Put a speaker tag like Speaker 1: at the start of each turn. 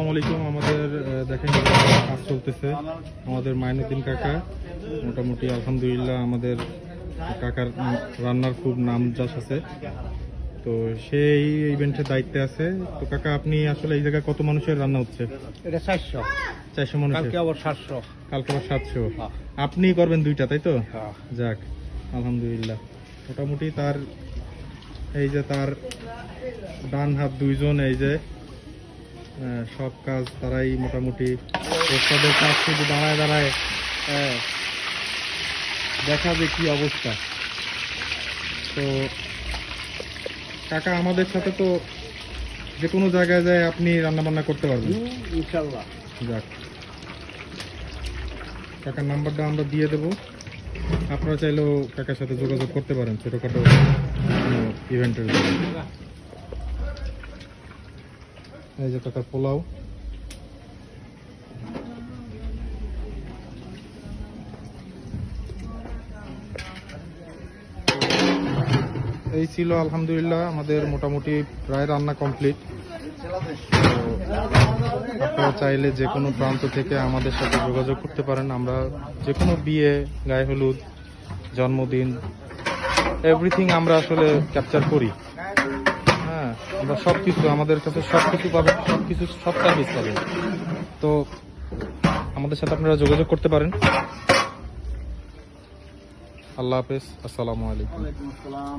Speaker 1: আসসালামু আলাইকুম। আমাদের দেখেন কাজ চলতেছে। আমাদের মাইনুদ্দিন কাকা মোটামুটি আলহামদুলিল্লাহ আমাদের কাকার রান্নার খুব নাম যশ আছে, তো সেই ইভেন্টের দায়িত্বে আছে। তো কাকা আপনি আসলে এই জায়গায় কত মানুষের রান্না হচ্ছে?
Speaker 2: এটা
Speaker 1: 400 মানুষের,
Speaker 2: কালকে আবার 700।
Speaker 1: কালকে আবার 700। আপনি করবেন দুইটা, তাই তো?
Speaker 2: হ্যাঁ।
Speaker 1: যাক আলহামদুলিল্লাহ। মোটামুটি তার এই যে তার ডান হাত দুইজন, এই যে সব কাজ তারাই মোটামুটি ওস্তাদের কাজ শুধু দাঁড়ায় দাঁড়ায় দেখাবে কি অবস্থা। তো কাকা আমাদের সাথে তো যে কোনো জায়গায় যায় আপনি রান্না বান্না করতে পারবেন
Speaker 2: ইনশাআল্লাহ।
Speaker 1: যাক, কাকার নাম্বারটা আমরা দিয়ে দেবো, আপনারা চাইলেও কাকার সাথে যোগাযোগ করতে পারেন ছোটোখাটো ইভেন্টের জন্য। এই যে কাকার পোলাও, এই ছিল আলহামদুলিল্লাহ আমাদের মোটামুটি প্রায় রান্না কমপ্লিট। আপনারা চাইলে যে কোনো প্রান্ত থেকে আমাদের সাথে যোগাযোগ করতে পারেন। আমরা যে কোনো বিয়ে, গায়ে হলুদ, জন্মদিন, এভরিথিং আমরা আসলে ক্যাপচার করি। হ্যাঁ, আমরা সব কিছু, আমাদের কাছে সব কিছু পাবেন, সব সার্ভিস পাবেন। তো আমাদের সাথে আপনারা যোগাযোগ করতে পারেন। আল্লাহ হাফেজ, আসসালামু আলাইকুম।
Speaker 2: ওয়ালাইকুম আসসালাম।